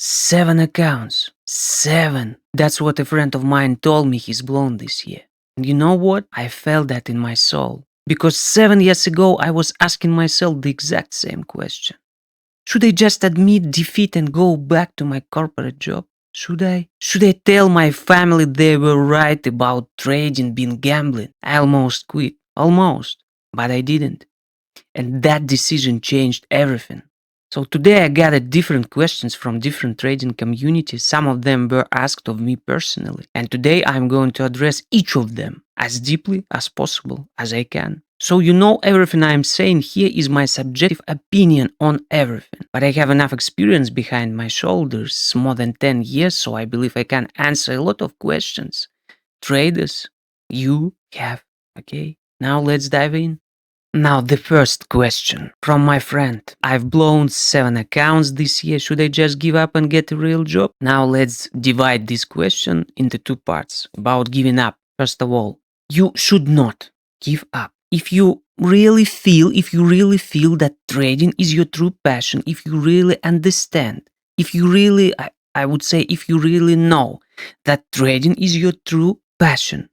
7 accounts. 7. That's what a friend of mine told me he's blown this year. And you know what? I felt that in my soul. Because 7 years ago, I was asking myself the exact same question. Should I just admit defeat and go back to my corporate job? Should I? Should I tell my family they were right about trading being gambling? I almost quit. Almost. But I didn't. And that decision changed everything. So today I gathered different questions from different trading communities. Some of them were asked of me personally. And today I'm going to address each of them as deeply as possible as I can. So you know everything I'm saying here is my subjective opinion on everything. But I have enough experience behind my shoulders, more than 10 years, so I believe I can answer a lot of questions. Traders, you have. Okay, now let's dive in. Now the first question from my friend. I've blown 7 accounts this year. Should I just give up and get a real job? Now let's divide this question into 2 parts about giving up. First of all, you should not give up. If you really feel that trading is your true passion, if you really understand, if you really, I would say, if you really know that trading is your true passion,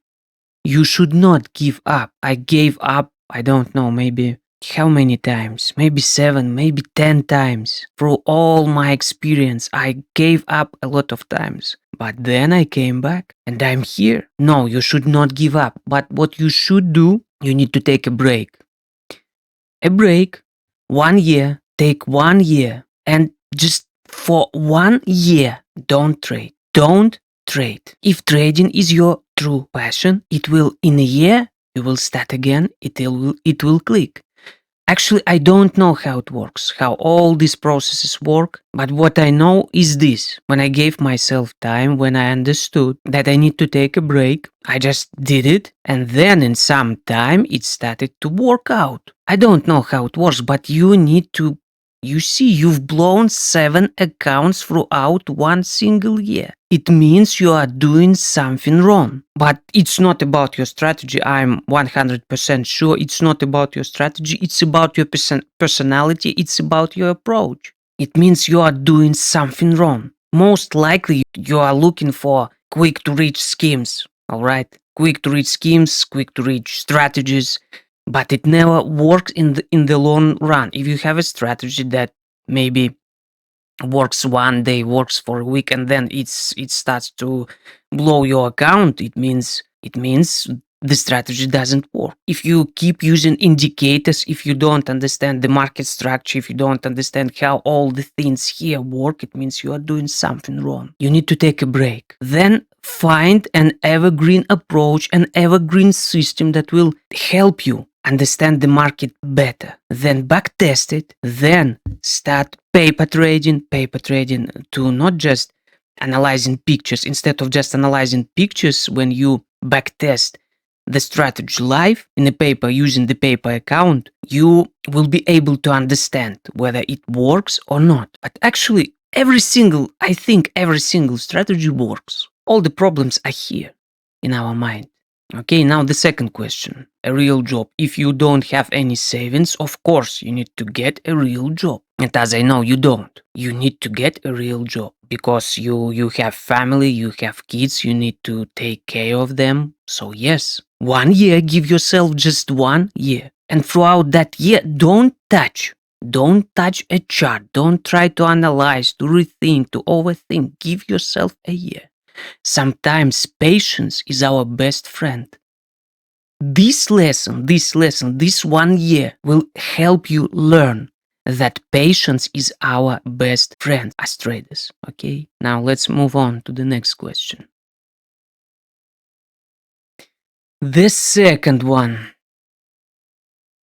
you should not give up. I gave up, I don't know, maybe how many times? Maybe 7, maybe 10 times. Through all my experience, I gave up a lot of times. But then I came back and I'm here. No, you should not give up. But what you should do, you need to take a break. A break, 1 year, take 1 year, and just for 1 year, don't trade. Don't trade. If trading is your true passion, it will, in a year, you will start again, it will click. Actually, I don't know how it works, how all these processes work, but what I know is this. When I gave myself time, when I understood that I need to take a break, I just did it, and then in some time it started to work out. I don't know how it works, but you need to. You see, you've blown 7 accounts throughout 1 single year. It means you are doing something wrong. But it's not about your strategy. I'm 100% sure it's not about your strategy. It's about your personality. It's about your approach. It means you are doing something wrong. Most likely, you are looking for quick to reach schemes. All right? Quick to reach schemes, quick to reach strategies. But it never works in the long run. If you have a strategy that maybe works 1 day, works for a week, and then it starts to blow your account, it means the strategy doesn't work. If you keep using indicators, if you don't understand the market structure, if you don't understand how all the things here work, it means you are doing something wrong. You need to take a break. Then find an evergreen approach, an evergreen system that will help you understand the market better, then backtest it, then start paper trading to not just analyzing pictures. Instead of just analyzing pictures, when you backtest the strategy live in a paper using the paper account, you will be able to understand whether it works or not. But actually, I think every single strategy works. All the problems are here in our mind. Okay, now the second question, a real job. If you don't have any savings, of course you need to get a real job. And as I know you don't, you need to get a real job because you have family, you have kids, you need to take care of them. So yes, 1 year, give yourself just 1 year. And throughout that year, don't touch a chart. Don't try to analyze, to rethink, to overthink. Give yourself a year. Sometimes patience is our best friend. This 1 year will help you learn that patience is our best friend as traders. Okay, now let's move on to the next question. The second one.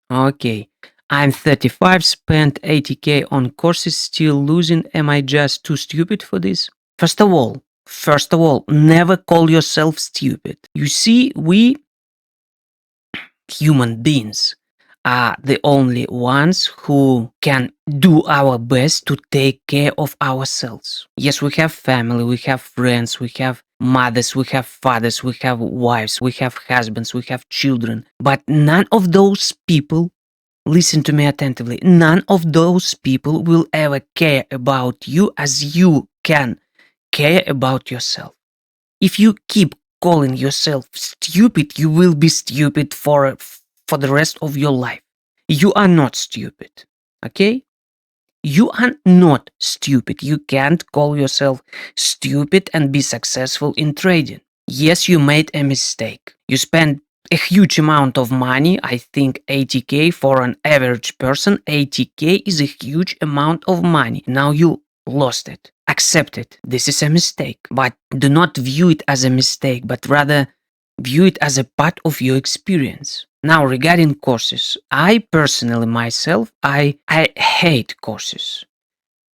Okay, I'm 35, spent 80k on courses, still losing. Am I just too stupid for this? First of all, never call yourself stupid. You see, we human beings are the only ones who can do our best to take care of ourselves. Yes, we have family, we have friends, we have mothers, we have fathers, we have wives, we have husbands, we have children. But none of those people, listen to me attentively, none of those people will ever care about you as you can care about yourself. If you keep calling yourself stupid, you will be stupid for the rest of your life. You are not stupid, okay? You are not stupid. You can't call yourself stupid and be successful in trading. Yes, you made a mistake. You spent a huge amount of money. I think 80k for an average person. 80k is a huge amount of money. Now you lost it. Accept it. This is a mistake. But do not view it as a mistake, but rather view it as a part of your experience. Now, regarding courses, I personally myself, I hate courses.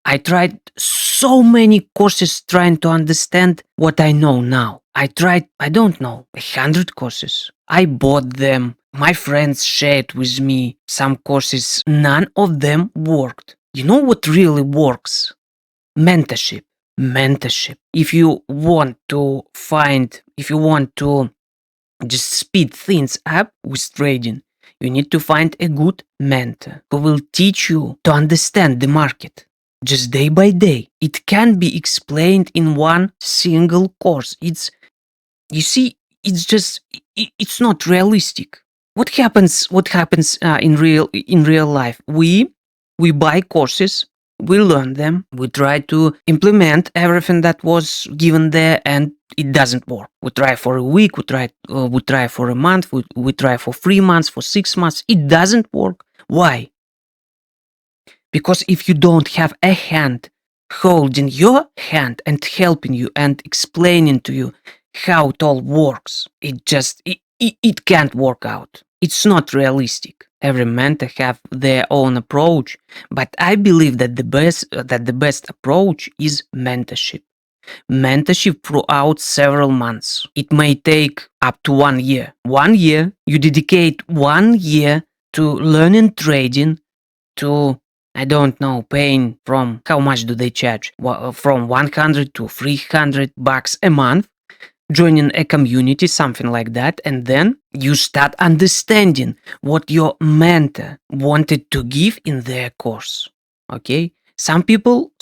I tried so many courses trying to understand what I know now. I tried, I don't know, 100 courses. I bought them. My friends shared with me some courses. None of them worked. You know what really works? Mentorship. Mentorship. If you want to just speed things up with trading, you need to find a good mentor who will teach you to understand the market just day by day. It can be explained in one single course. It's not realistic. What happens in real life? We buy courses, we learn them, we try to implement everything that was given there, and it doesn't work. We try for a week, we try for a month, we try for 3 months, for 6 months. It doesn't work. Why? Because if you don't have a hand holding your hand and helping you and explaining to you how it all works, it can't work out. It's not realistic. Every mentor have their own approach, but I believe that the best approach is mentorship. Mentorship throughout several months. It may take up to 1 year. 1 year, you dedicate 1 year to learning trading, to, I don't know, paying from, how much do they charge? From 100 to 300 bucks a month, joining a community, something like that, and then you start understanding what your mentor wanted to give in their course. Okay? Some people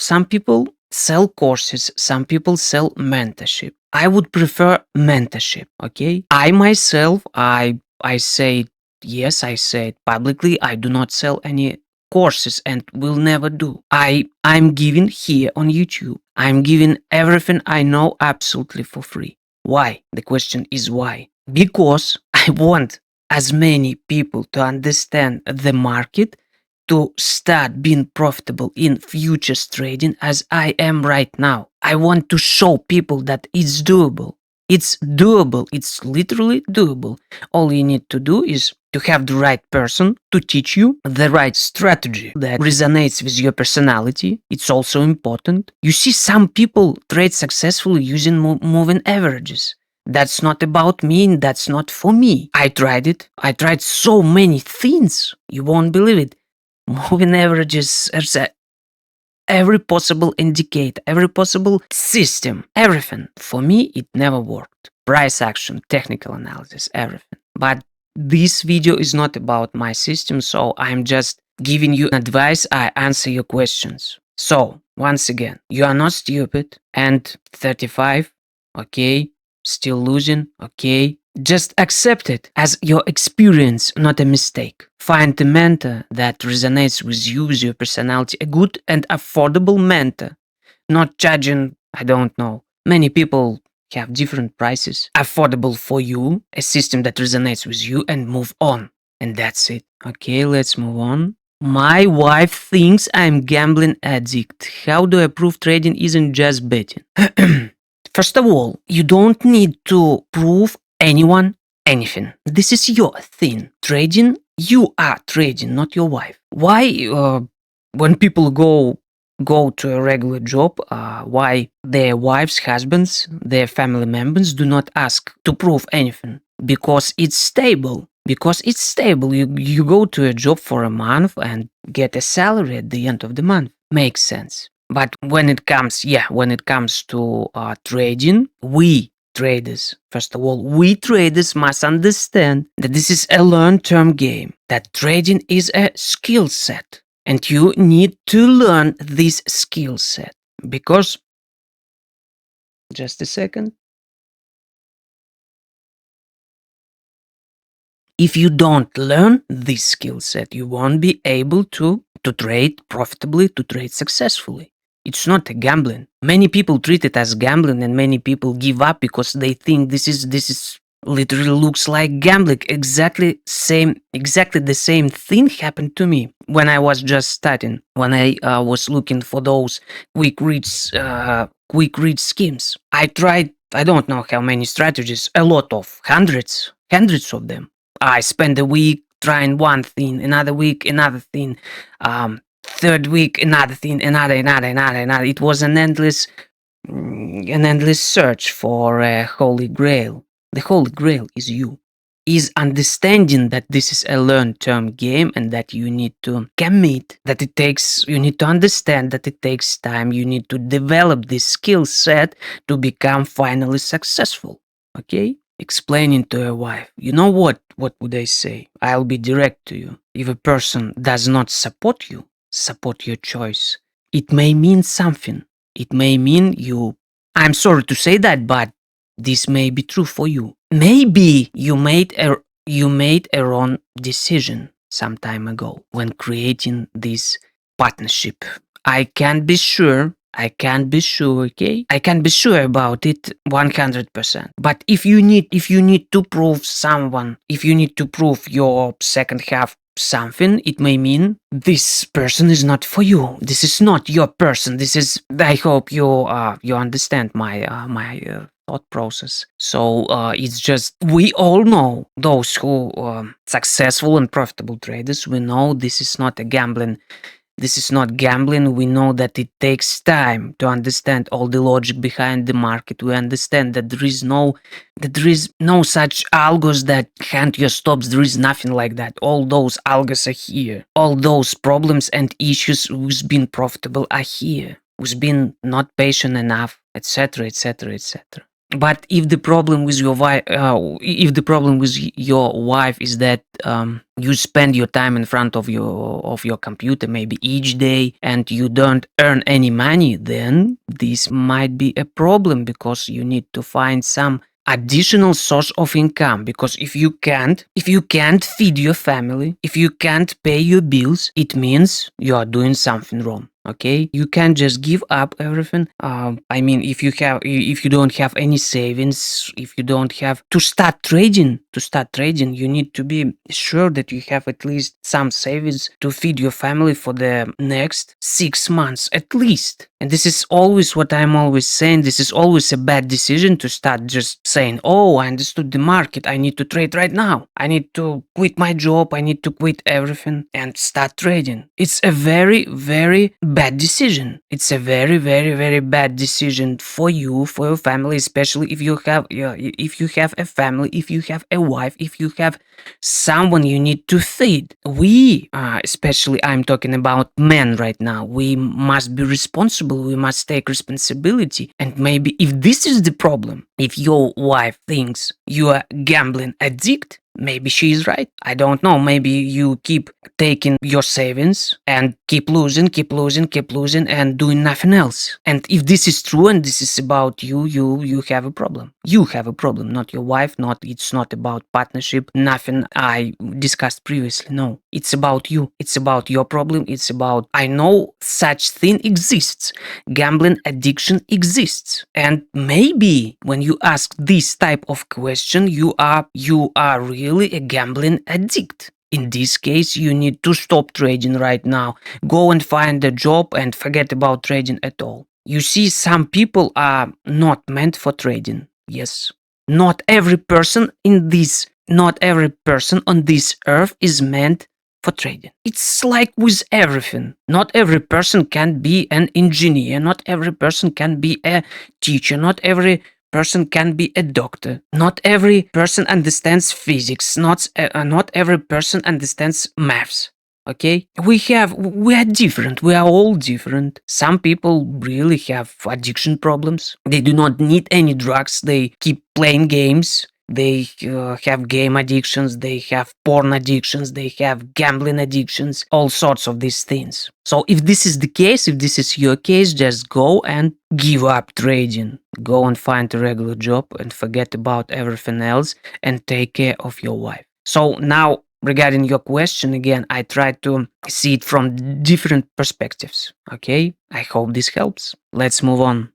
sell courses, some people sell mentorship. I would prefer mentorship, okay? I myself, I say it, yes, I say it publicly, I do not sell any courses and will never do. I'm giving here on YouTube. I'm giving everything I know absolutely for free. Why? The question is why? Because I want as many people to understand the market, to start being profitable in futures trading as I am right now. I want to show people that it's doable. It's doable. It's literally doable. All you need to do is to have the right person to teach you the right strategy that resonates with your personality. It's also important. You see, some people trade successfully using moving averages. That's not about me, and that's not for me. I tried it. I tried so many things. You won't believe it. Moving averages, every possible indicator, every possible system, everything. For me, it never worked. Price action, technical analysis, everything. But this video is not about my system, so I'm just giving you advice. I answer your questions. So, once again, you are not stupid, and 35, okay, still losing, okay. Just accept it as your experience, not a mistake. Find a mentor that resonates with you, with your personality, a good and affordable mentor. Not charging, I don't know. Many people have different prices. Affordable for you, a system that resonates with you, and move on. And that's it. Okay, let's move on. My wife thinks I'm gambling addict. How do I prove trading isn't just betting? First of all, you don't need to prove anyone anything. This is your thing. Trading, you are trading, not your wife. Why, when people go to a regular job, why their wives, husbands, their family members do not ask to prove anything? Because it's stable. Because it's stable. You go to a job for a month and get a salary at the end of the month. Makes sense. But when it comes to trading, we traders, first of all, we traders must understand that this is a long-term game, that trading is a skill set, and you need to learn this skill set, because Just a second. If you don't learn this skill set, you won't be able to trade profitably, to trade successfully. It's not a gambling. Many people treat it as gambling, and many people give up because they think this is literally looks like gambling. Exactly the same thing happened to me when I was just starting. When I was looking for those quick reach schemes. I tried. I don't know how many strategies. A lot of hundreds of them. I spent a week trying one thing, another week another thing, third week another thing, another. It was an endless search for a holy grail. The holy grail is you. Is understanding that this is a long-term game and that you need to commit, that you need to understand that it takes time, you need to develop this skill set to become finally successful. Okay? Explaining to a wife, you know what would I say? I'll be direct to you. If a person does not support you, support your choice, it may mean something. It may mean I'm sorry to say that, but this may be true for you. Maybe you made a wrong decision some time ago when creating this partnership. I can't be sure. Okay? I can't be sure about it 100%. But if you need to prove someone, if you need to prove your second half something, it may mean this person is not for you. This is not your person. This is. I hope you understand my thought process. So it's just we all know those who successful and profitable traders. We know this is not a gambling. This is not gambling. We know that it takes time to understand all the logic behind the market. We understand that there is no such algos that hand your stops. There is nothing like that. All those algos are here. All those problems and issues who's been profitable are here. Who's been not patient enough, etc., etc., etc. But if the problem with your wife, is that you spend your time in front of your computer maybe each day and you don't earn any money, then this might be a problem because you need to find some additional source of income. Because if you can't feed your family, if you can't pay your bills, it means you are doing something wrong. Okay, you can't just give up everything. I mean, if you don't have any savings, if you don't have to start trading, you need to be sure that you have at least some savings to feed your family for the next 6 months at least. And this is always what I'm always saying. This is always a bad decision to start just saying, oh, I understood the market. I need to trade right now. I need to quit my job. I need to quit everything and start trading. It's a very, very bad decision. It's a very, very, very bad decision for you, for your family, especially if you have a family, if you have a wife, if you have someone you need to feed. We, especially I'm talking about men right now, we must be responsible. We must take responsibility. And maybe if this is the problem, if your wife thinks you are gambling addict, maybe she is right. I don't know. Maybe you keep taking your savings and keep losing and doing nothing else. And if this is true and this is about you have a problem. You have a problem, not your wife. It's not about partnership. Nothing I discussed previously. No, it's about you. It's about your problem. It's about, I know such thing exists. Gambling addiction exists. And maybe when you ask this type of question, you are really a gambling addict. In this case, you need to stop trading right now. Go and find a job and forget about trading at all. You see, some people are not meant for trading. Yes. Not every person on this earth is meant for trading. It's like with everything. Not every person can be an engineer. Not every person can be a teacher. Not every person can be a doctor. Not every person understands physics. Not every person understands maths. Okay, we are different. We are all different. Some people really have addiction problems. They do not need any drugs. They keep playing games. they have game addictions, they have porn addictions, they have gambling addictions, all sorts of these things. So if this is the case, if this is your case, just go and give up trading. Go and find a regular job and forget about everything else and take care of your wife. So now, regarding your question again, I try to see it from different perspectives. Okay, I hope this helps. Let's move on.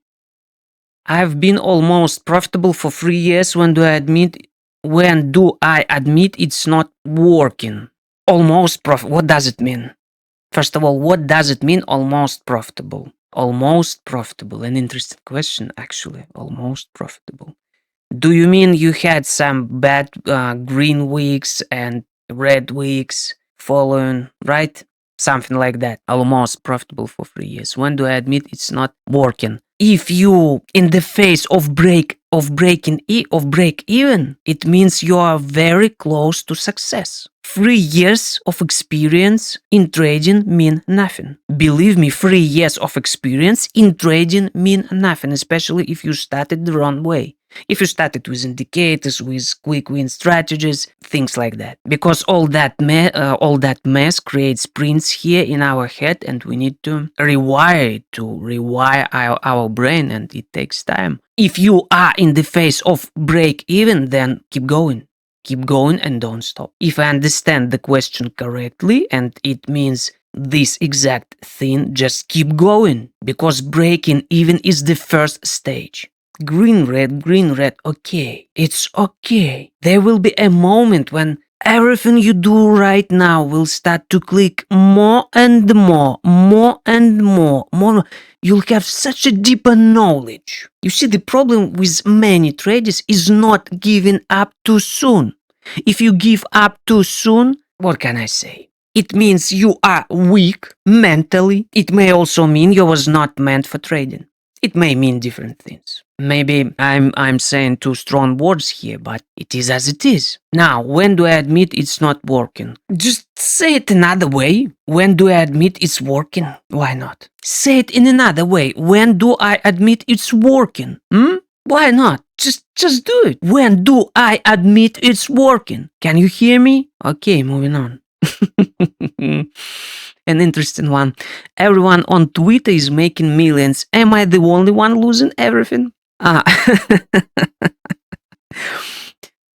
I've been almost profitable for 3 years. When do I admit it's not working? Almost profit. What does it mean? First of all, what does it mean almost profitable? Almost profitable. An interesting question, actually. Almost profitable. Do you mean you had some bad green weeks and red weeks following, right? Something like that. Almost profitable for 3 years. When do I admit it's not working? If you in the face of break even, it means you are very close to success. 3 years of experience in trading mean nothing. Believe me, 3 years of experience in trading mean nothing, especially if you started the wrong way. If you started with indicators, with quick win strategies, things like that. Because all that mess creates prints here in our head, and we need to rewire it, to rewire our brain, and it takes time. If you are in the phase of break even, then keep going. Keep going and don't stop. If I understand the question correctly, and it means this exact thing, just keep going, because breaking even is the first stage. Green, red, okay. It's okay. There will be a moment when everything you do right now will start to click more and more. You'll have such a deeper knowledge. You see, the problem with many traders is not giving up too soon. If you give up too soon, what can I say? It means you are weak mentally. It may also mean you was not meant for trading. It may mean different things. Maybe I'm saying too strong words here, but it is as it is. Now, when do I admit it's not working? Just say it another way. When do I admit it's working? Why not? Say it in another way. When do I admit it's working? Why not? Just do it. When do I admit it's working? Can you hear me? Okay, moving on. An interesting one. Everyone on Twitter is making millions. Am I the only one losing everything?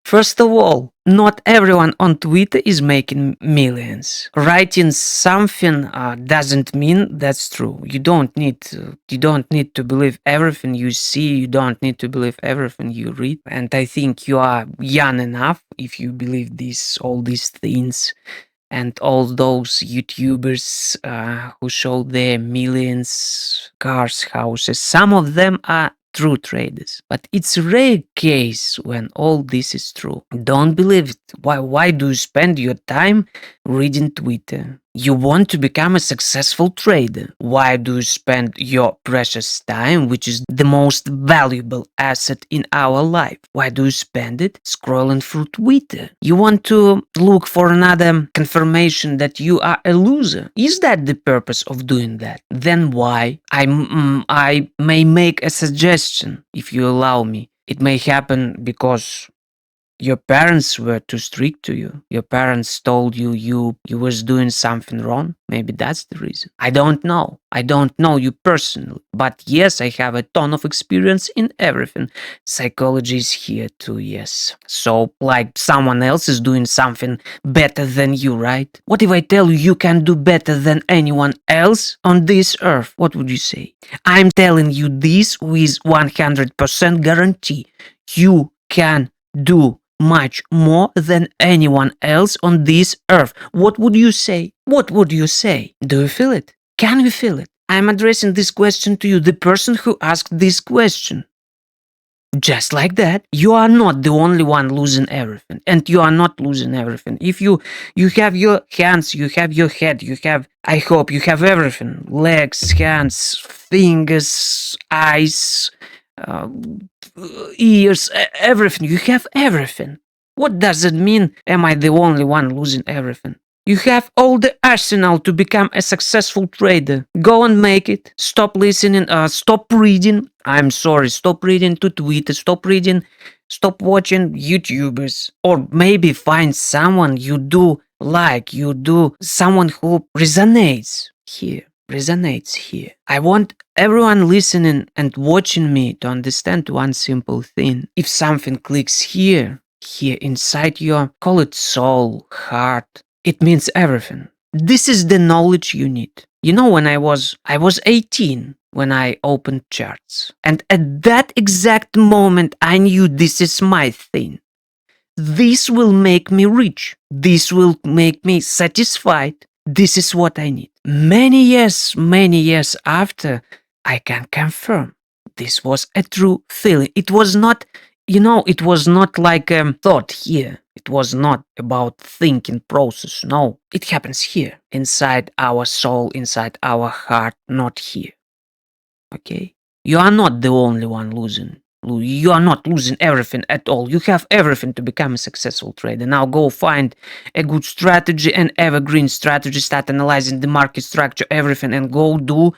First of all, not everyone on Twitter is making millions. Writing something doesn't mean that's true. You don't need to believe everything you see. You don't need to believe everything you read. And I think you are young enough if you believe all these things. And all those YouTubers who show their millions, cars, houses, some of them are true traders. But it's a rare case when all this is true. Don't believe it. Why do you spend your time reading Twitter? You want to become a successful trader. Why do you spend your precious time, which is the most valuable asset in our life? Why do you spend it scrolling through Twitter? You want to look for another confirmation that you are a loser. Is that the purpose of doing that? Then why? I may make a suggestion, if you allow me. It may happen because your parents were too strict to you. Your parents told you was doing something wrong. Maybe that's the reason. I don't know. I don't know you personally. But yes, I have a ton of experience in everything. Psychology is here too, yes. So, like someone else is doing something better than you, right? What if I tell you you can do better than anyone else on this earth? What would you say? I'm telling you this with 100% guarantee. You can do much more than anyone else on this earth. What would you say? What would you say? Do you feel it? Can you feel it? I'm addressing this question to you, the person who asked this question. Just like that, you are not the only one losing everything, and you are not losing everything. If you have your hands, you have your head, I hope you have everything: legs, hands, fingers, eyes, ears, everything. You have everything. What does it mean? Am I the only one losing everything? You have all the arsenal to become a successful trader. Go and make it. Stop listening, stop reading. I'm sorry, stop reading to Twitter, stop reading Stop watching YouTubers. Or maybe find someone you do like, someone who resonates here. I want everyone listening and watching me to understand one simple thing. If something clicks here inside your, call it soul, heart, it means everything. This is the knowledge you need. You know, when I was 18 when I opened charts. And at that exact moment, I knew this is my thing. This will make me rich. This will make me satisfied. This is what I need. Many years after, I can confirm this was a true feeling. It was not, it was not like a thought here. It was not about thinking process. No, it happens here, inside our soul, inside our heart, not here. Okay? You are not the only one losing. You are not losing everything at all. You have everything to become a successful trader. Now go find a good strategy, an evergreen strategy, start analyzing the market structure, everything, and go do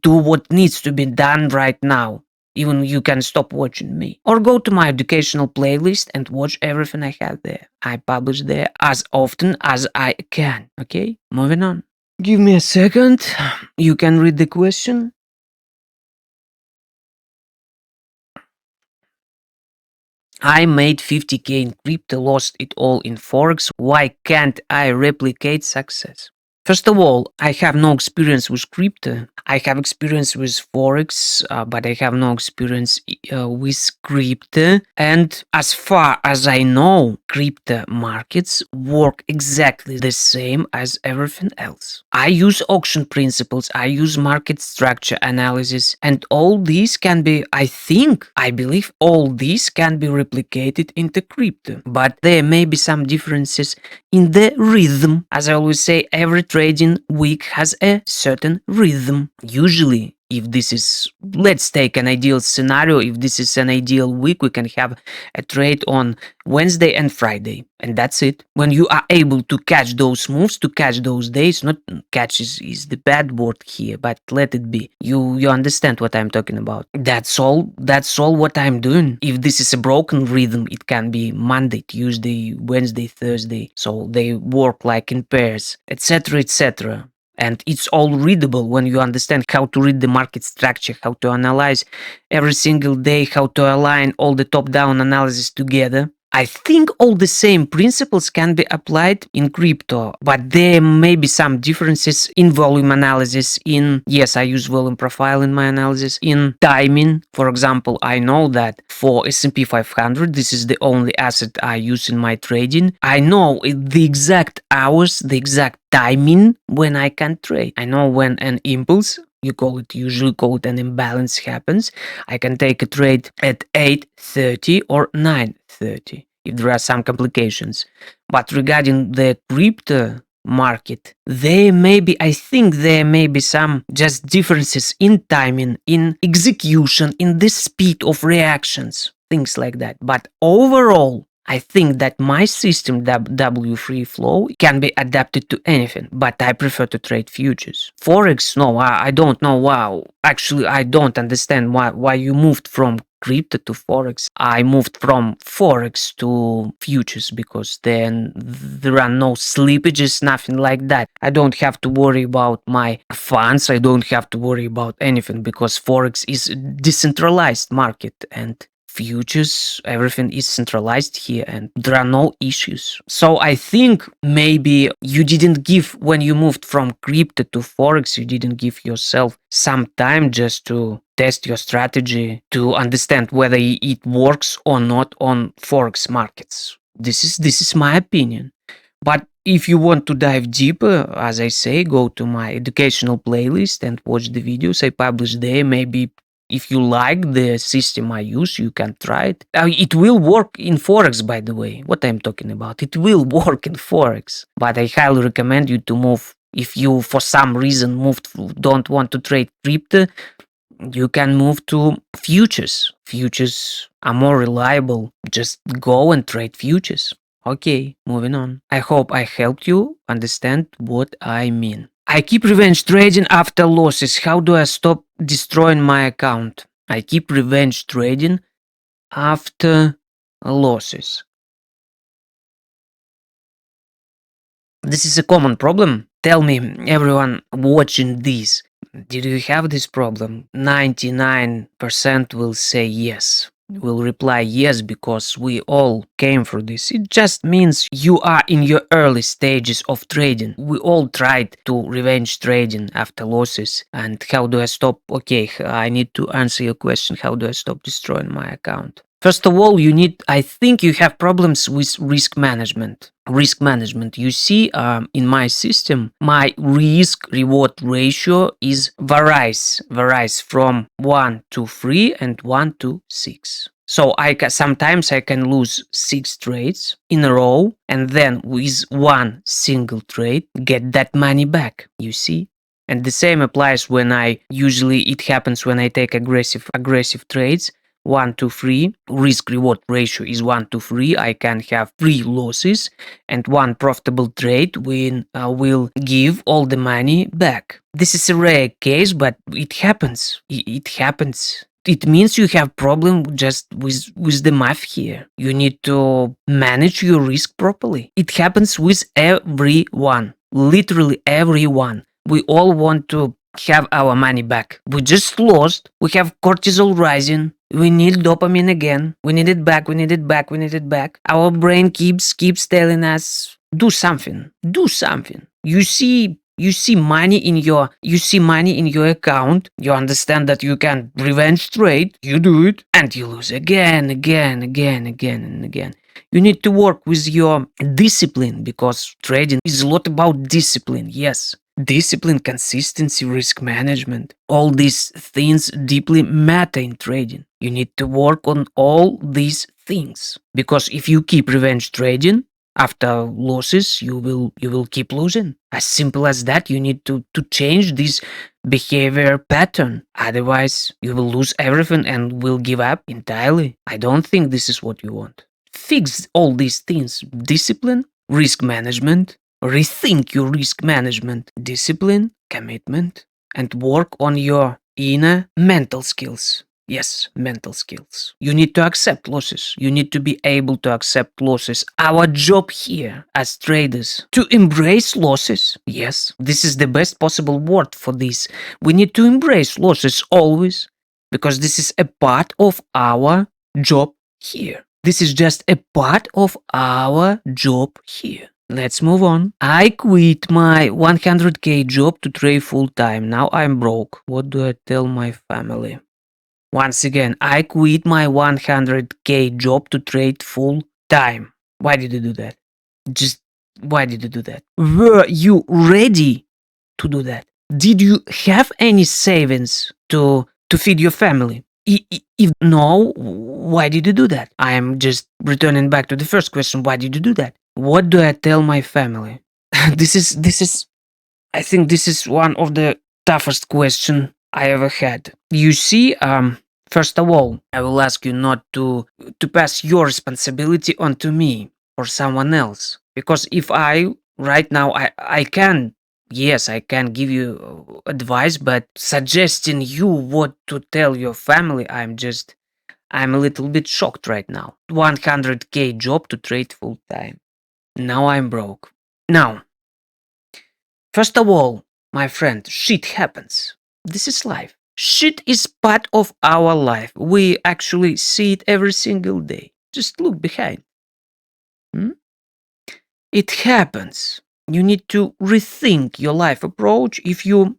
what needs to be done right now. Even you can stop watching me. Or go to my educational playlist and watch everything I have there. I publish there as often as I can. Okay? Moving on. Give me a second. You can read the question. I made 50k in crypto, lost it all in Forex. Why can't I replicate success? First of all, I have no experience with crypto. I have experience with Forex, but I have no experience with crypto. And as far as I know, crypto markets work exactly the same as everything else. I use auction principles, I use market structure analysis, and all these can be, I believe all these can be replicated into crypto. But there may be some differences in the rhythm. As I always say, every trading week has a certain rhythm. Usually, if this is, let's take an ideal scenario, if this is an ideal week, we can have a trade on Wednesday and Friday, and that's it. When you are able to catch those moves, to catch those days, not catch is the bad word here, but let it be. You understand what I'm talking about. That's all what I'm doing. If this is a broken rhythm, it can be Monday, Tuesday, Wednesday, Thursday, so they work like in pairs, etc., etc. And it's all readable when you understand how to read the market structure, how to analyze every single day, how to align all the top-down analysis together. I think all the same principles can be applied in crypto, but there may be some differences in volume analysis, yes, I use volume profile in my analysis, in timing. For example, I know that for S&P 500, this is the only asset I use in my trading. I know the exact hours, the exact timing when I can trade. I know when an impulse, usually call it an imbalance, happens. I can take a trade at 8:30 or 9:30 if there are some complications. But regarding the crypto market, I think there may be some just differences in timing, in execution, in the speed of reactions, things like that. But overall, I think that my system, W Free Flow, can be adapted to anything, but I prefer to trade futures. Forex, no, I don't know. Wow, actually, I don't understand why you moved from crypto to Forex. I moved from Forex to futures because then there are no slippages, nothing like that. I don't have to worry about my funds. I don't have to worry about anything because Forex is a decentralized market and futures, everything is centralized here and there are no issues. So I think maybe you didn't give, when you moved from crypto to Forex, you didn't give yourself some time just to test your strategy, to understand whether it works or not on Forex markets. This is my opinion. But if you want to dive deeper, as I say, go to my educational playlist and watch the videos I publish there. Maybe if you like the system I use, you can try it. It will work in Forex, by the way, what I'm talking about. It will work in Forex. But I highly recommend you to move. If you, for some reason, don't want to trade crypto, you can move to futures. Futures are more reliable. Just go and trade futures. Okay, moving on. I hope I helped you understand what I mean. I keep revenge trading after losses. How do I stop destroying my account? I keep revenge trading after losses. This is a common problem. Tell me, everyone watching this, did you have this problem? 99% will say yes. Will reply yes because we all came through this. It just means you are in your early stages of trading. We all tried to revenge trading after losses. And how do I stop? Okay, I need to answer your question. How do I stop destroying my account? First of all, I think you have problems with risk management. Risk management. You see, in my system, my risk reward ratio is varies from 1 to 3 and 1 to 6. So sometimes I can lose 6 trades in a row and then with one single trade get that money back, you see? And the same applies usually it happens when I take aggressive trades. 1 to 3, risk reward ratio is 1 to 3. I can have 3 losses and 1 profitable trade will give all the money back. This is a rare case, but it happens. It happens. It means you have problem just with the math here. You need to manage your risk properly. It happens with everyone, literally everyone. We all want to have our money back. We just lost. We have cortisol rising. We need dopamine again. We need it back. We need it back. We need it back. Our brain keeps telling us, do something. Do something. You see money in your account. You understand that you can revenge trade. You do it and you lose again. You need to work with your discipline because trading is a lot about discipline. Yes. Discipline, consistency, risk management. All these things deeply matter in trading. You need to work on all these things because if you keep revenge trading after losses, you will keep losing. As simple as that. You need to change this behavior pattern. Otherwise, you will lose everything and will give up entirely. I don't think this is what you want. Fix all these things. Discipline, risk management. Rethink your risk management, discipline, commitment, and work on your inner mental skills. Yes, mental skills. You need to accept losses. You need to be able to accept losses. Our job here as traders to embrace losses. Yes, this is the best possible word for this. We need to embrace losses always because this is a part of our job here. This is just a part of our job here. Let's move on. I quit my 100k job to trade full time. Now I'm broke. What do I tell my family? Once again, I quit my 100k job to trade full time. Why did you do that? Why did you do that? Were you ready to do that? Did you have any savings to feed your family? If no, why did you do that? I am just returning back to the first question. Why did you do that? What do I tell my family? This is I think this is one of the toughest question I ever had. You see, first of all, I will ask you not to pass your responsibility onto me or someone else. Because if right now I can, yes, I can give you advice, but suggesting you what to tell your family, I'm a little bit shocked right now. 100k job to trade full time. Now I'm broke. Now, first of all, my friend, shit happens. This is life. Shit is part of our life. We actually see it every single day. Just look behind. It happens. You need to rethink your life approach. If you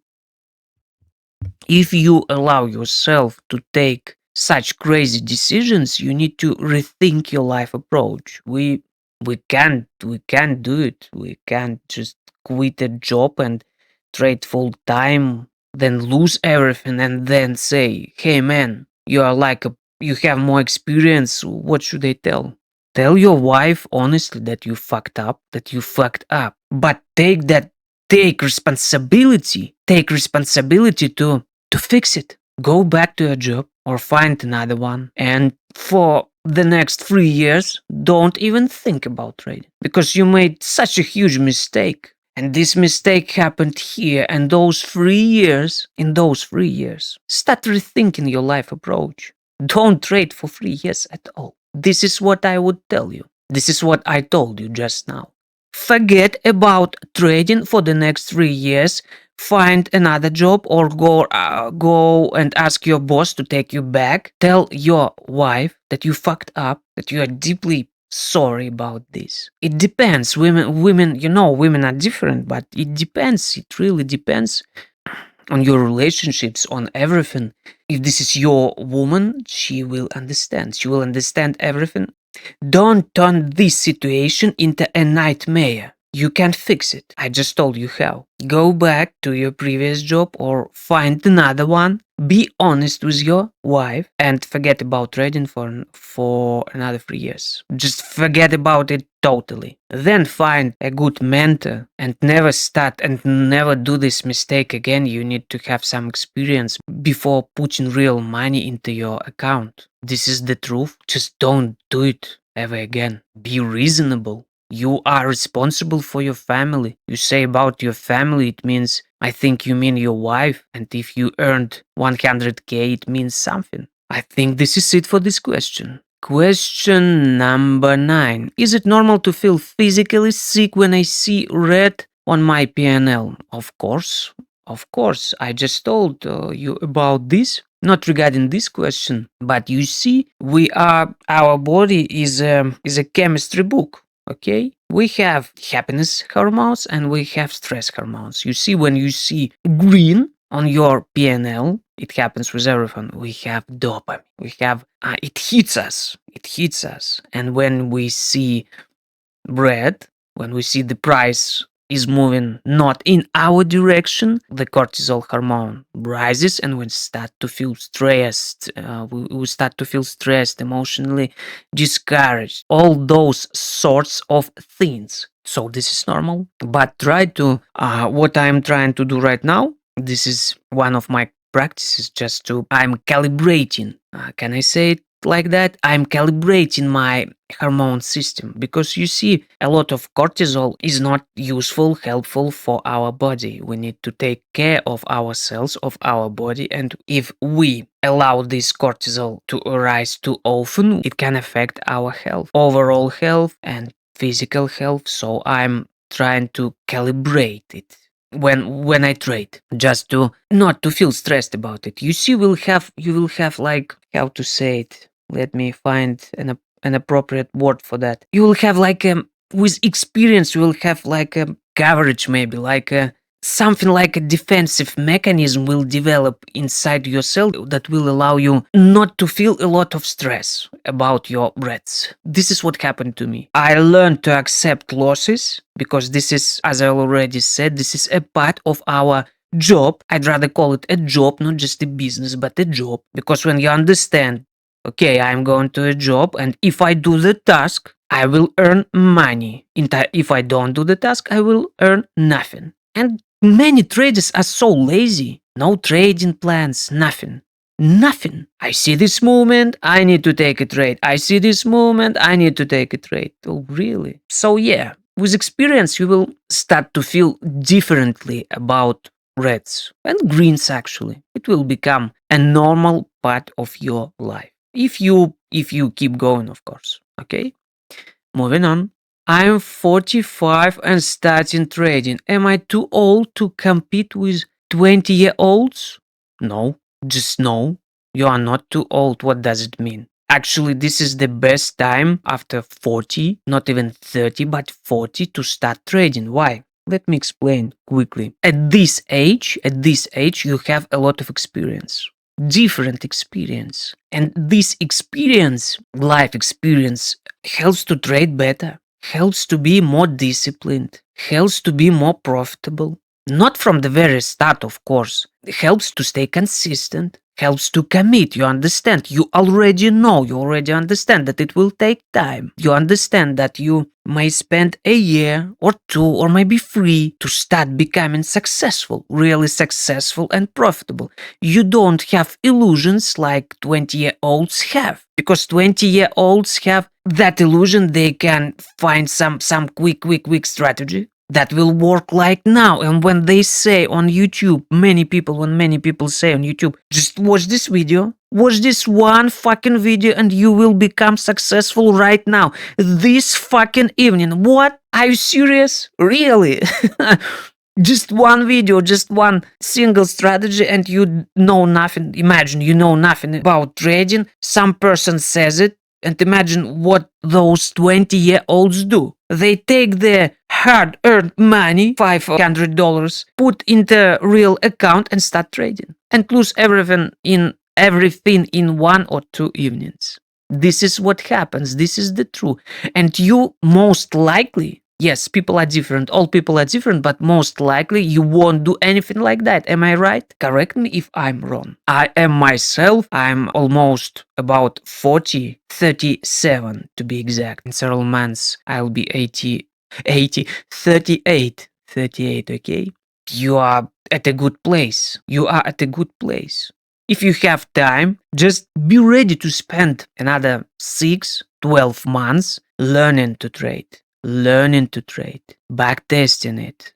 allow yourself to take such crazy decisions, you need to rethink your life approach. We can't do it. We can't just quit a job and trade full time, then lose everything and then say, hey man, you have more experience. What should I tell? Tell your wife honestly that you fucked up, but take responsibility to fix it. Go back to your job or find another one. And for the next 3 years, don't even think about trading because you made such a huge mistake. And this mistake happened here. And in those 3 years, start rethinking your life approach. Don't trade for 3 years at all. this is what I would tell you. This is what I told you just now. Forget about trading for the next 3 years. Find another job or go and ask your boss to take you back. Tell your wife that you fucked up, that you are deeply sorry about this. It depends. Women are different, but it depends. It really depends on your relationships, on everything. If this is your woman, she will understand. She will understand everything. Don't turn this situation into a nightmare. You can't fix it. I just told you how. Go back to your previous job or find another one. Be honest with your wife and forget about trading for another 3 years. Just forget about it totally. Then find a good mentor and never start and never do this mistake again. You need to have some experience before putting real money into your account. This is the truth. Just don't do it ever again. Be reasonable. You are responsible for your family. You say about your family, it means, I think you mean your wife. And if you earned 100K, it means something. I think this is it for this question. Question number 9. Is it normal to feel physically sick when I see red on my PNL? Of course. Of course. I just told you about this. Not regarding this question, but you see, our body is a chemistry book. Okay, we have happiness hormones and we have stress hormones. You see, when you see green on your PNL, it happens with everything. We have dopamine. We have it hits us. It hits us. And when we see red, when we see the price is moving not in our direction, the cortisol hormone rises and we start to feel stressed. We start to feel stressed, emotionally discouraged, all those sorts of things. So this is normal. But try to, what I'm trying to do right now, this is one of my practices, I'm calibrating. Can I say it like that? I'm calibrating my hormone system, because you see, a lot of cortisol is not useful, helpful for our body. We need to take care of ourselves, of our body, and if we allow this cortisol to arise too often, it can affect our health, overall health and physical health. So I'm trying to calibrate it when I trade, just to not to feel stressed about it. You see, you will have like, how to say it, let me find an appropriate word for that. You will have like with experience, you will have like a coverage, maybe like something like a defensive mechanism will develop inside yourself that will allow you not to feel a lot of stress about your bets. This is what happened to me. I learned to accept losses, because this is, as I already said, this is a part of our job. I'd rather call it a job, not just a business, but a job. Because when you understand, okay, I'm going to a job, and if I do the task, I will earn money. If I don't do the task, I will earn nothing. And many traders are so lazy. No trading plans, nothing. Nothing. I see this movement, I need to take a trade. I see this movement, I need to take a trade. Oh, really? So yeah, with experience, you will start to feel differently about reds and greens. Actually, it will become a normal part of your life. If you keep going, of course. Okay? Moving on. I'm 45 and starting trading. Am I too old to compete with 20-year-olds? No, just no. You are not too old. What does it mean? Actually, this is the best time after 40, not even 30, but 40 to start trading. Why? Let me explain quickly. At this age, you have a lot of experience. Different experience. And this experience, life experience, helps to trade better, helps to be more disciplined, helps to be more profitable. Not from the very start, of course. It helps to stay consistent, helps to commit. You understand. You already know, you already understand that it will take time. You understand that you may spend a year or 2 or maybe 3 to start becoming successful, really successful and profitable. You don't have illusions like 20-year-olds have, because 20-year-olds have that illusion they can find some quick strategy. that will work like now. And when they say on YouTube, when many people say on YouTube, just watch this video, watch this one fucking video and you will become successful right now, this fucking evening. What? Are you serious? Really? Just one video, just one single strategy, and you know nothing. Imagine you know nothing about trading. Some person says it, and imagine what those 20-year-olds do. They take their hard-earned money, $500, put into real account and start trading, and lose everything in 1 or 2 evenings. This is what happens. This is the truth. And you most likely, yes, people are different. All people are different, but most likely you won't do anything like that. Am I right? Correct me if I'm wrong. I am myself. I'm almost about 40, 37 to be exact. In several months, I'll be 38, okay? You are at a good place. You are at a good place. If you have time, just be ready to spend another 6, 12 months learning to trade. Backtesting it,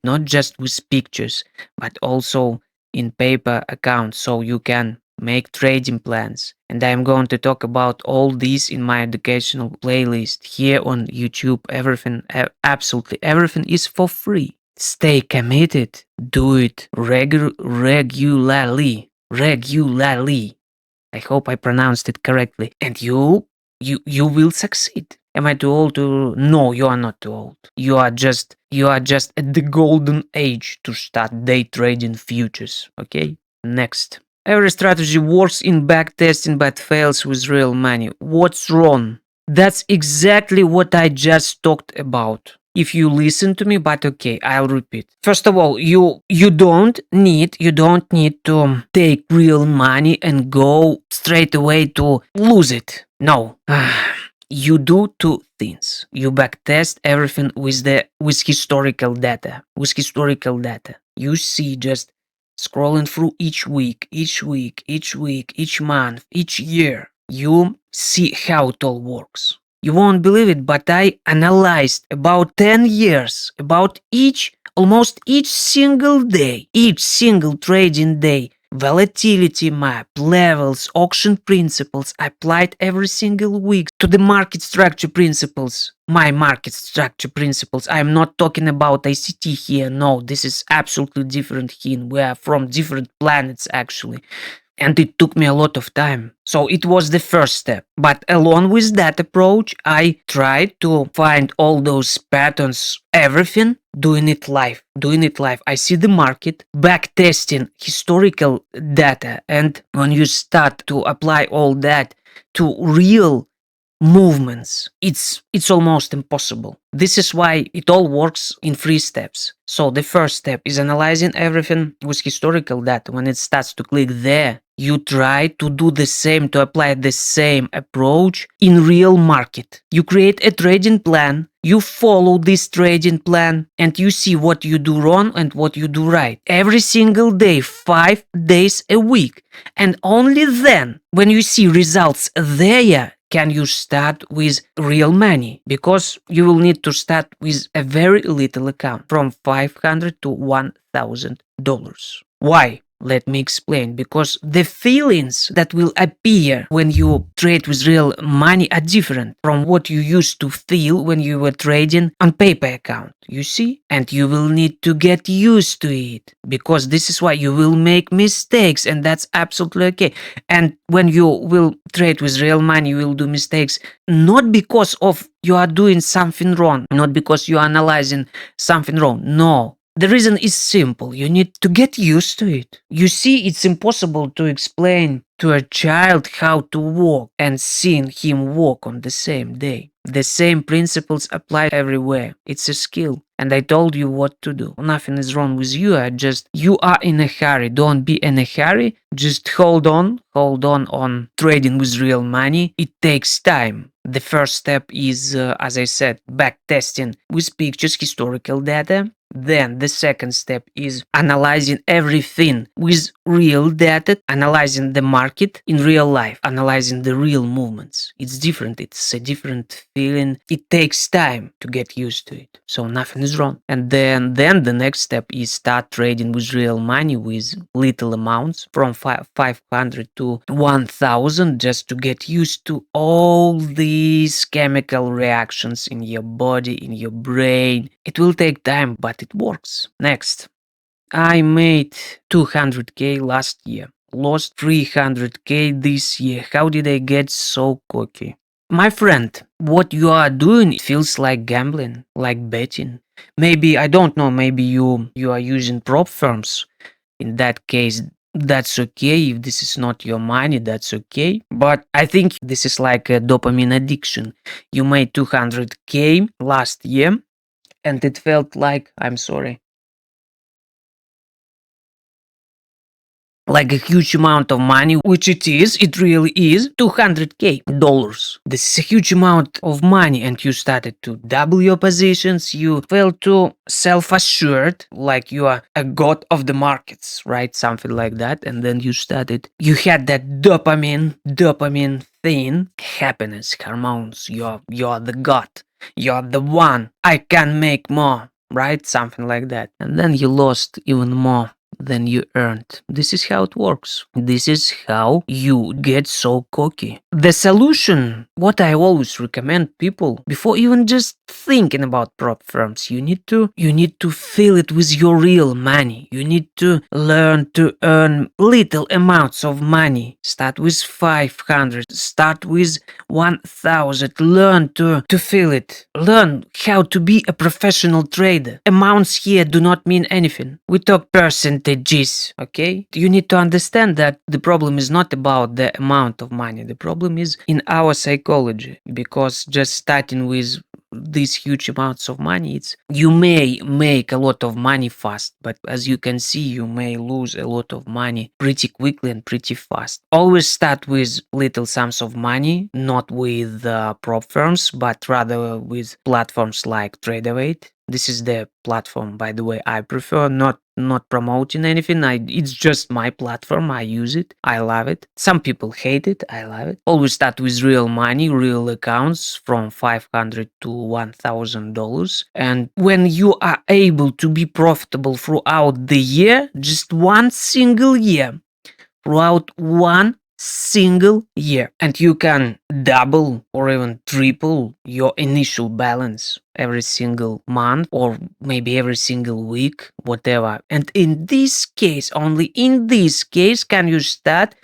not just with pictures, but also in paper accounts, so you can make trading plans. And I'm going to talk about all these in my educational playlist here on YouTube. Everything, absolutely everything is for free. Stay committed, do it regularly. I hope I pronounced it correctly. And you will succeed. Am I too old to? No, you are not too old. You are just at the golden age to start day trading futures. Okay? Next. Every strategy works in backtesting but fails with real money. What's wrong? That's exactly what I just talked about. If you listen to me, but okay, I'll repeat. First of all, you don't need to take real money and go straight away to lose it. No. You do 2 things. You backtest everything with historical data. You see, just scrolling through each week, each month, each year. You see how it all works. You won't believe it, but I analyzed about 10 years, about almost each single day, each single trading day, volatility map, levels, auction principles. I applied every single week to the market structure principles. My market structure principles. I'm not talking about ICT here. No, this is absolutely different here. We are from different planets actually. And it took me a lot of time. So it was the first step. But along with that approach, I tried to find all those patterns, everything, doing it live. I see the market, backtesting historical data. And when you start to apply all that to real movements, it's almost impossible. This is why it all works in 3 steps. So the first step is analyzing everything with historical data. When it starts to click there, you try to do the same, to apply the same approach in real market. You create a trading plan, you follow this trading plan, and you see what you do wrong and what you do right. Every single day, 5 days a week. And only then, when you see results there, can you start with real money, because you will need to start with a very little account, from $500 to $1,000. Why? Let me explain. Because the feelings that will appear when you trade with real money are different from what you used to feel when you were trading on paper account. You see? And you will need to get used to it, because this is why you will make mistakes, and that's absolutely okay. And when you will trade with real money, you will do mistakes not because of you are doing something wrong, not because you are analyzing something wrong. No. The reason is simple. You need to get used to it. You see, it's impossible to explain to a child how to walk and seeing him walk on the same day. The same principles apply everywhere. It's a skill. And I told you what to do. Nothing is wrong with you. You are in a hurry. Don't be in a hurry. Just hold on trading with real money. It takes time. The first step is, as I said, backtesting with pictures, historical data. Then the second step is analyzing everything with real data, analyzing the market in real life, analyzing the real movements. It's different. It's a different feeling. It takes time to get used to it. So nothing is wrong. And then the next step is start trading with real money with little amounts from 500 to 1000, just to get used to all these chemical reactions in your body, in your brain. It will take time, but it works. Next, I made 200k last year, lost 300k this year. How did I get so cocky? My friend, what you are doing feels like gambling, like betting. Maybe, I don't know, maybe you are using prop firms. In that case, that's okay. If this is not your money, that's okay. But I think this is like a dopamine addiction. You made 200k last year and it felt like, I'm sorry, like a huge amount of money, which it really is, 200k dollars. This is a huge amount of money, and you started to double your positions. You felt too self-assured, like you are a god of the markets, right? Something like that. And then you had that dopamine thing, happiness, hormones. You're the god. You're the one. I can make more, right? Something like that. And then you lost even more than you earned. This is how it works. This is how you get so cocky. The solution, what I always recommend people, before even just thinking about prop firms, you need to fill it with your real money. You need to learn to earn little amounts of money. Start with 500, start with 1000. Learn to fill it. Learn how to be a professional trader. Amounts here do not mean anything. We talk percentages, okay? You need to understand that the problem is not about the amount of money. The problem is in our psychology, because just starting with these huge amounts of money, you may make a lot of money fast, but as you can see, you may lose a lot of money pretty quickly and pretty fast. Always start with little sums of money, not with prop firms, but rather with platforms like Tradeovate. This is the platform, by the way, I prefer. Not promoting anything. It's just my platform. I use it. I love it. Some people hate it. I love it. Always start with real money, real accounts from $500 to $1,000. And when you are able to be profitable throughout the year, just one single year, throughout one single year, and you can double or even triple your initial balance every single month or maybe every single week, whatever. And in this case, only in this case, can you start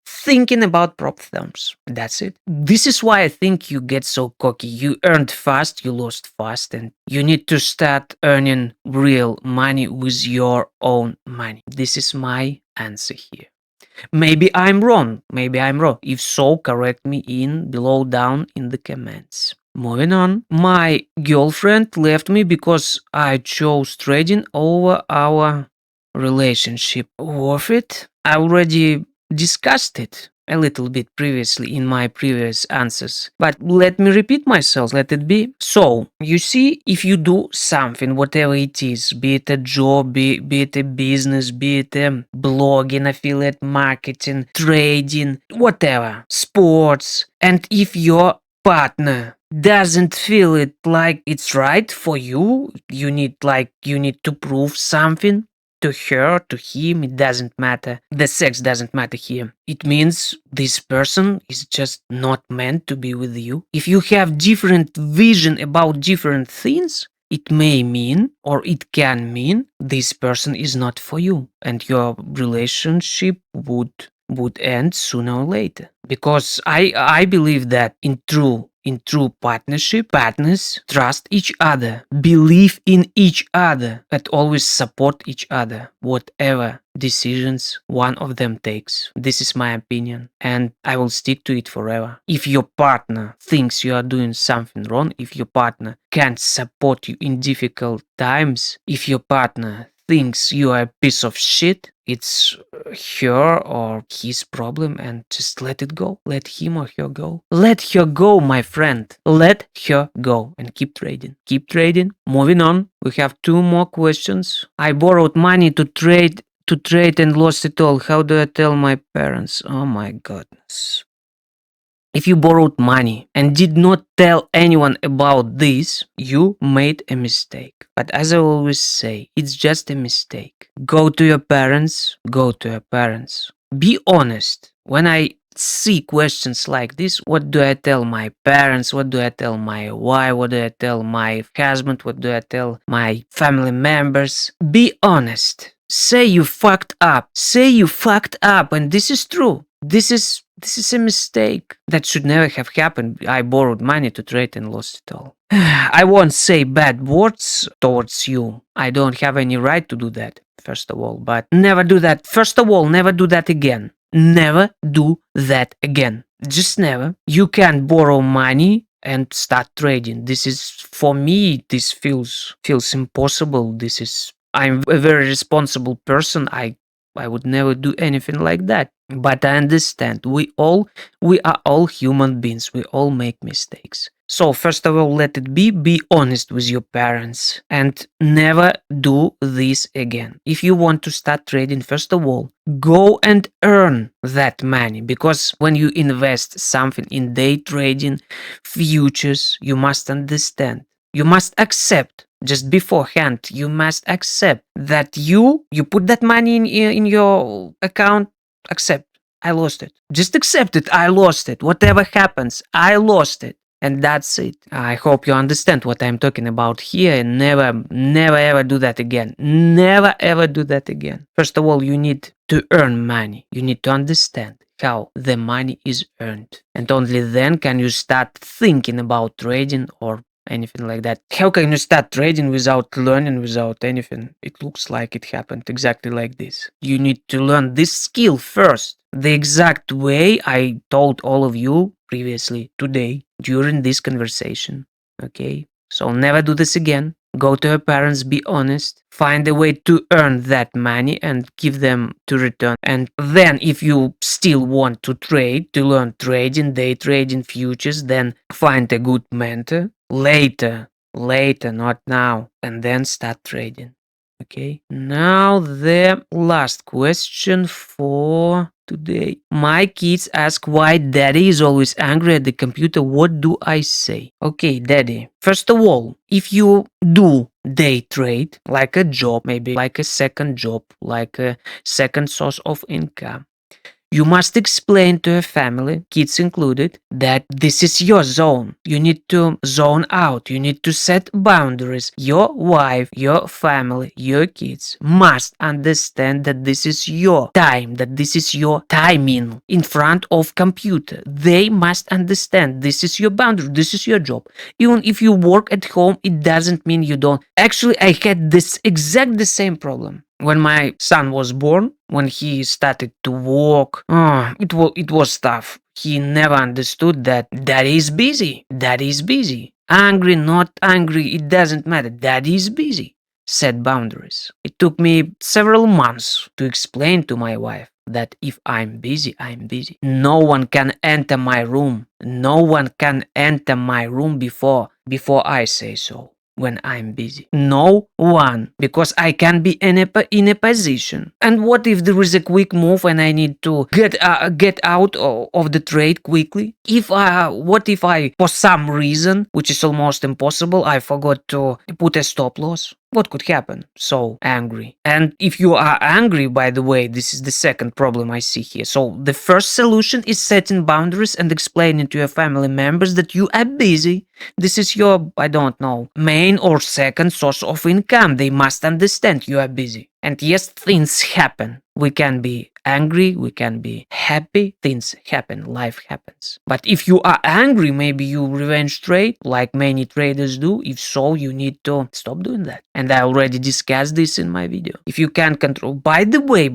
thinking about prop firms. That's it. This is why I think you get so cocky. You earned fast, you lost fast, and you need to start earning real money with your own money. This is my answer here. Maybe I'm wrong. Maybe I'm wrong. If so, correct me in below down in the comments. Moving on. My girlfriend left me because I chose trading over our relationship. Worth it? I already discussed it a little bit previously in my previous answers, but let me repeat myself, let it be. So, you see, if you do something, whatever it is, be it a job, be it a business, be it a blogging, affiliate marketing, trading, whatever, sports, and if your partner doesn't feel it like it's right for you, you need to prove something to her, to him, it doesn't matter. The sex doesn't matter here. It means this person is just not meant to be with you. If you have different vision about different things, it may mean, or it can mean, this person is not for you, and your relationship would end sooner or later. Because I believe that in true partnership, partners trust each other, believe in each other, and always support each other, whatever decisions one of them takes. This is my opinion, and I will stick to it forever. If your partner thinks you are doing something wrong, if your partner can't support you in difficult times, if your partner thinks you are a piece of shit, it's her or his problem, and just let it go. Let him or her go. Let her go, my friend. Let her go and keep trading. Keep trading. Moving on. We have 2 more questions. I borrowed money to trade and lost it all. How do I tell my parents? Oh my goodness. If you borrowed money and did not tell anyone about this, you made a mistake. But as I always say, it's just a mistake. Go to your parents. Go to your parents. Be honest. When I see questions like this, what do I tell my parents? What do I tell my wife? What do I tell my husband? What do I tell my family members? Be honest. Say you fucked up. Say you fucked up, and this is true. This is a mistake that should never have happened. I borrowed money to trade and lost it all. I won't say bad words towards you. I don't have any right to do that, first of all. But never do that. First of all, never do that again. Never do that again. Just never. You can't borrow money and start trading. This is, for me, this feels impossible. I'm a very responsible person. I would never do anything like that. But I understand. We are all human beings. We all make mistakes. So first of all, let it be. Be honest with your parents and never do this again. If you want to start trading, first of all, go and earn that money, because when you invest something in day trading, futures, you must understand. You must accept. Just beforehand, you must accept that you put that money in your account. Accept. I lost it. Just accept it. I lost it. Whatever happens, I lost it. And that's it. I hope you understand what I'm talking about here, and never ever do that again. Never ever do that again. First of all, you need to earn money. You need to understand how the money is earned. And only then can you start thinking about trading or anything like that. How can you start trading without learning, without anything? It looks like it happened exactly like this. You need to learn this skill first, the exact way I told all of you previously today during this conversation. Okay? So never do this again. Go to your parents, be honest, find a way to earn that money and give them to return. And then if you still want to trade, to learn trading, day trading, futures, then find a good mentor. Later, not now, and then start trading. Okay, now the last question for today. My kids ask why daddy is always angry at the computer. What do I say? Okay, daddy, first of all, if you do day trade like a job, maybe like a second job, like a second source of income, you must explain to your family, kids included, that this is your zone. You need to zone out. You need to set boundaries. Your wife, your family, your kids must understand that this is your time, that this is your timing in front of computer. They must understand this is your boundary, this is your job. Even if you work at home, it doesn't mean you don't. Actually, I had the same problem. When my son was born, when he started to walk, it was tough. He never understood that daddy is busy. Daddy is busy. Angry, not angry, it doesn't matter. Daddy is busy. Set boundaries. It took me several months to explain to my wife that if I'm busy, I'm busy. No one can enter my room. No one can enter my room before I say so. When I'm busy. No one, because I can be in a position. And what if there is a quick move and I need to get out of the trade quickly? What if I, for some reason, which is almost impossible, I forgot to put a stop loss? What could happen? So angry. And if you are angry, by the way, this is the second problem I see here. So the first solution is setting boundaries and explaining to your family members that you are busy. This is your, I don't know, main or second source of income. They must understand you are busy. And yes, things happen. We can be angry, we can be happy, things happen, life happens. But if you are angry, maybe you revenge trade like many traders do. If so, you need to stop doing that. And I already discussed this in my video. If you can control, by the way,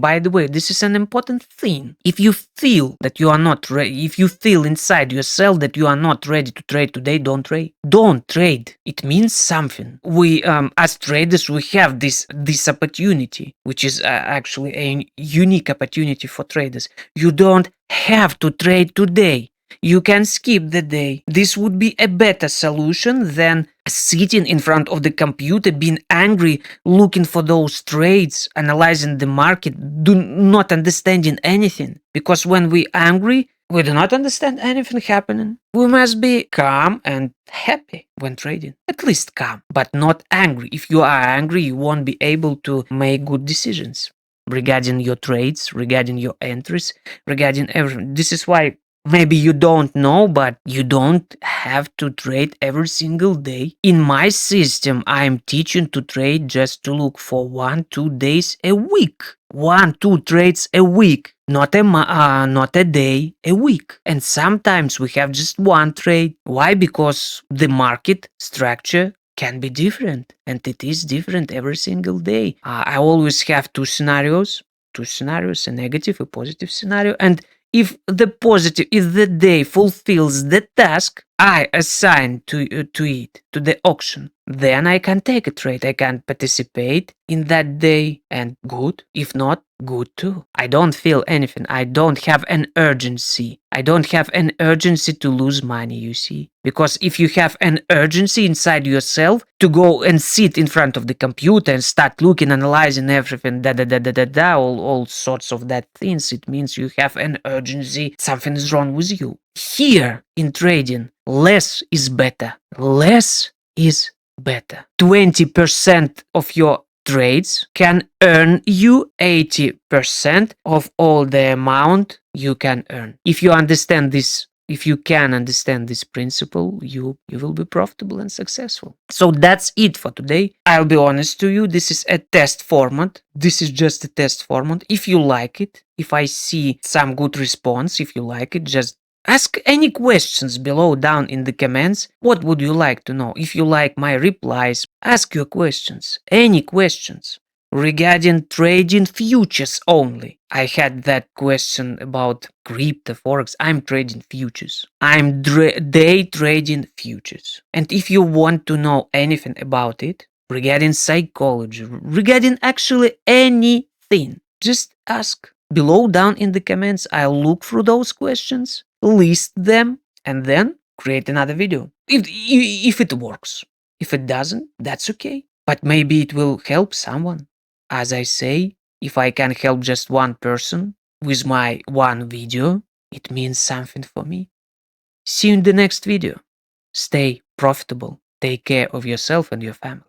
this is an important thing. If you feel that you are not ready, if you feel inside yourself that you are not ready to trade today, don't trade. Don't trade. It means something. We, as traders, we have this opportunity, which is actually a unique opportunity for traders. You don't have to trade today. You can skip the day. This would be a better solution than sitting in front of the computer, being angry, looking for those trades, analyzing the market, not understanding anything. Because when we're angry, we do not understand anything happening. We must be calm and happy when trading. At least calm, but not angry. If you are angry, you won't be able to make good decisions regarding your trades, regarding your entries, regarding everything. This is why maybe you don't know, but you don't have to trade every single day. In my system, I'm teaching to trade just to look for 1-2 days a week. 1-2 trades a week, not a day, a week. And sometimes we have just one trade. Why? Because the market structure can be different, and it is different every single day. I always have two scenarios, a negative, a positive scenario, and if the day fulfills the task I assign to it, to the auction, then I can take a trade. I can participate in that day, and good. If not, good too. I don't feel anything. I don't have an urgency. I don't have an urgency to lose money, you see. Because if you have an urgency inside yourself to go and sit in front of the computer and start looking, analyzing everything, all sorts of that things, it means you have an urgency. Something is wrong with you. Here in trading, less is better. Less is better. 20% of your trades can earn you 80% of all the amount you can earn. If you understand this, if you can understand this principle, you will be profitable and successful. So that's it for today. I'll be honest to you, this is a test format. This is just a test format. If you like it, if I see some good response, if you like it, just ask any questions below down in the comments. What would you like to know? If you like my replies, ask your questions. Any questions regarding trading futures only. I had that question about crypto, forex. I'm trading futures. I'm day trading futures. And if you want to know anything about it, regarding psychology, regarding actually anything, just ask below down in the comments. I'll look through those questions, list them, and then create another video. If it works. If it doesn't, that's okay. But maybe it will help someone. As I say, if I can help just one person with my one video, it means something for me. See you in the next video. Stay profitable. Take care of yourself and your family.